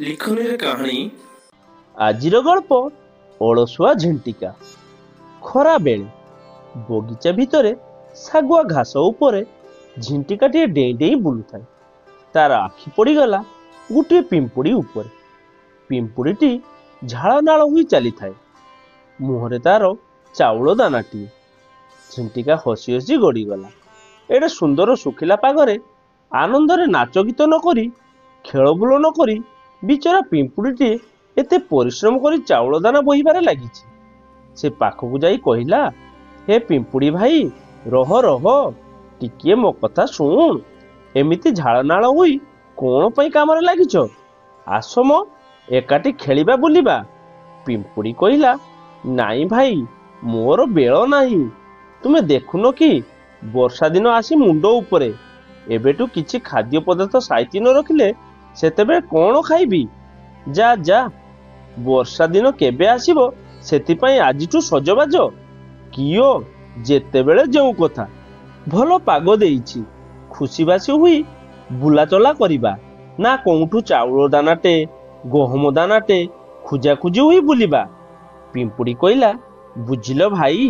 লিখনের কাহিনী আজির গল্প অলসুয়া ঝিଣ୍ଟିକା। ଖରା ବେଳେ ବଗିଚା ଭିତରେ ଶାଗୁଆ ଘାସ ଉପରେ ଝିଣ୍ଟିକାଟିଏ ଡେଇଁ ଡେଇଁ ବୁଲୁଥାଏ। ତାର ଆଖି ପଡ଼ିଗଲା ଗୋଟିଏ ପିମ୍ପୁଡ଼ି ଉପରେ। ପିମ୍ପୁଡ଼ିଟି ଝାଳ ନାଳ ହୋଇ ଚାଲିଥାଏ। ମୁହଁରେ ତାର ଚାଉଳ ଦାନାଟିଏ। ଝିଣ୍ଟିକା ହସି ହସି ଗଡ଼ିଗଲା। ଏଡ଼େ ସୁନ୍ଦର ଶୁଖିଲା ପାଗରେ ଆନନ୍ଦରେ ନାଚ ଗୀତ ନ କରି ଖେଳ ବୁଲ ନ କରି ବିଚରା ପିମ୍ପୁଡ଼ିଟିଏ ଏତେ ପରିଶ୍ରମ କରି ଚାଉଳ ଦାନା ବୋହିବାରେ ଲାଗିଛି। ସେ ପାଖକୁ ଯାଇ କହିଲା, ହେ ପିମ୍ପୁଡ଼ି ଭାଇ, ରହ ରହ, ଟିକିଏ ମୋ କଥା ଶୁଣ। ଏମିତି ଝାଳ ନାଳ ହୋଇ କଣ ପାଇଁ କାମରେ ଲାଗିଛ? ଆସ ମ ଏକାଠି ଖେଳିବା ବୁଲିବା। ପିମ୍ପୁଡ଼ି କହିଲା, ନାଇଁ ଭାଇ, ମୋର ବେଳ ନାହିଁ। ତୁମେ ଦେଖୁନ କି ବର୍ଷା ଦିନ ଆସି ମୁଣ୍ଡ ଉପରେ। ଏବେଠୁ କିଛି ଖାଦ୍ୟ ପଦାର୍ଥ ସାଇତି ନ ରଖିଲେ ସେତେବେଳେ କଣ ଖାଇବି? ଯା ଯା, ବର୍ଷା ଦିନ କେବେ ଆସିବ ସେଥିପାଇଁ ଆଜିଠୁ ସଜବାଜ। କିଓ ଯେତେବେଳେ ଯେଉଁ କଥା। ଭଲ ପାଗ ଦେଇଛି, ଖୁସି ବାସି ହୋଇ ବୁଲାଚଲା କରିବା, ନା କୋଉଠୁ ଚାଉଳ ଦାନାଟେ ଗହମ ଦାନାଟେ ଖୋଜାଖୋଜି ହୋଇ ବୁଲିବା? ପିମ୍ପୁଡ଼ି କହିଲା, ବୁଝିଲ ଭାଇ,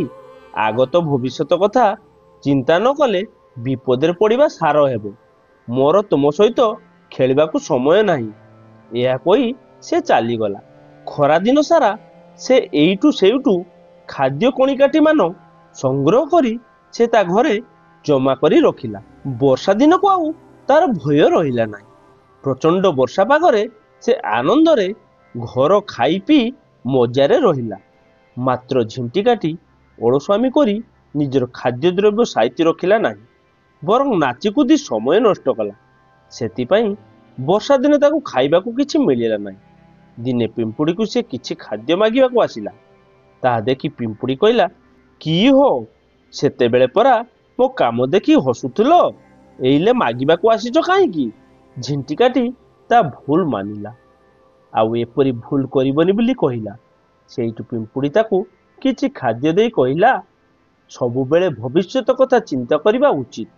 ଆଗତ ଭବିଷ୍ୟତ କଥା ଚିନ୍ତା ନ କଲେ ବିପଦରେ ପଡ଼ିବା ସାର ହେବ। ମୋର ତୁମ ସହିତ ଖେଳିବାକୁ ସମୟ ନାହିଁ। ଏହା କହି ସେ ଚାଲିଗଲା। ଖରାଦିନ ସାରା ସେ ଏଇଠୁ ସେଇଠୁ ଖାଦ୍ୟ କଣିକାଟି ମାନ ସଂଗ୍ରହ କରି ସେ ତା ଘରେ ଜମା କରି ରଖିଲା। ବର୍ଷା ଦିନକୁ ଆଉ ତାର ଭୟ ରହିଲା ନାହିଁ। ପ୍ରଚଣ୍ଡ ବର୍ଷା ପାଗରେ ସେ ଆନନ୍ଦରେ ଘର ଖାଇ ପିଇ ମଜାରେ ରହିଲା। ମାତ୍ର ଝିଣ୍ଟିକାଟି ଅଳସୁଆମି କରି ନିଜର ଖାଦ୍ୟଦ୍ରବ୍ୟ ସାଇତି ରଖିଲା ନାହିଁ, ବରଂ ନାଚିକୁଦି ସମୟ ନଷ୍ଟ କଲା। ସେଥିପାଇଁ ବର୍ଷା ଦିନେ ତାକୁ ଖାଇବାକୁ କିଛି ମିଳିଲା ନାହିଁ। ଦିନେ ପିମ୍ପୁଡ଼ିକୁ ସେ କିଛି ଖାଦ୍ୟ ମାଗିବାକୁ ଆସିଲା। ତାହା ଦେଖି ପିମ୍ପୁଡ଼ି କହିଲା, କି ହୋ, ସେତେବେଳେ ପରା ମୋ କାମ ଦେଖି ହସୁଥିଲ, ଏଇଲେ ମାଗିବାକୁ ଆସିଛ କାହିଁକି? ଝିଣ୍ଟିକାଟି ତା ଭୁଲ ମାନିଲା, ଆଉ ଏପରି ଭୁଲ କରିବନି ବୋଲି କହିଲା। ସେଇଠୁ ପିମ୍ପୁଡ଼ି ତାକୁ କିଛି ଖାଦ୍ୟ ଦେଇ କହିଲା, ସବୁବେଳେ ଭବିଷ୍ୟତ କଥା ଚିନ୍ତା କରିବା ଉଚିତ।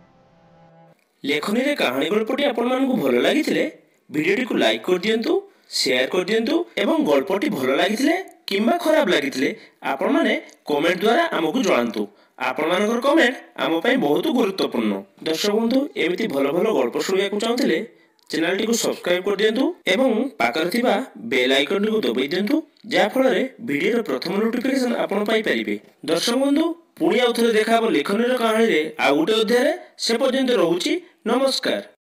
ଲେଖନୀରେ କାହାଣୀ ଗଳ୍ପଟି ଆପଣମାନଙ୍କୁ ଭଲ ଲାଗିଥିଲେ ଭିଡ଼ିଓଟିକୁ ଲାଇକ୍ କରିଦିଅନ୍ତୁ, ସେୟାର କରିଦିଅନ୍ତୁ ଏବଂ ଗଳ୍ପଟି ଭଲ ଲାଗିଥିଲେ କିମ୍ବା ଖରାପ ଲାଗିଥିଲେ ଆପଣମାନେ କମେଣ୍ଟ ଦ୍ୱାରା ଆମକୁ ଜଣାନ୍ତୁ। ଆପଣମାନଙ୍କର କମେଣ୍ଟ ଆମ ପାଇଁ ବହୁତ ଗୁରୁତ୍ୱପୂର୍ଣ୍ଣ। ଦର୍ଶକ ବନ୍ଧୁ, ଏମିତି ଭଲ ଭଲ ଗଳ୍ପ ଶୁଣିବାକୁ ଚାହୁଁଥିଲେ ଚ୍ୟାନେଲଟିକୁ ସବସ୍କ୍ରାଇବ କରିଦିଅନ୍ତୁ ଏବଂ ପାଖରେ ଥିବା ବେଲ୍ ଆଇକନଟିକୁ ଦବାଇ ଦିଅନ୍ତୁ, ଯାହାଫଳରେ ଭିଡ଼ିଓର ପ୍ରଥମ ନୋଟିଫିକେସନ ଆପଣ ପାଇପାରିବେ। ଦର୍ଶକ ବନ୍ଧୁ, ପୁଣି ଆଉ ଥରେ ଦେଖା ହେବ ଲେଖନୀର କାହାଣୀରେ ଆଉ ଗୋଟେ ଅଧ୍ୟାୟରେ। ସେ ପର୍ଯ୍ୟନ୍ତ ରହୁଛି, ନମସ୍କାର।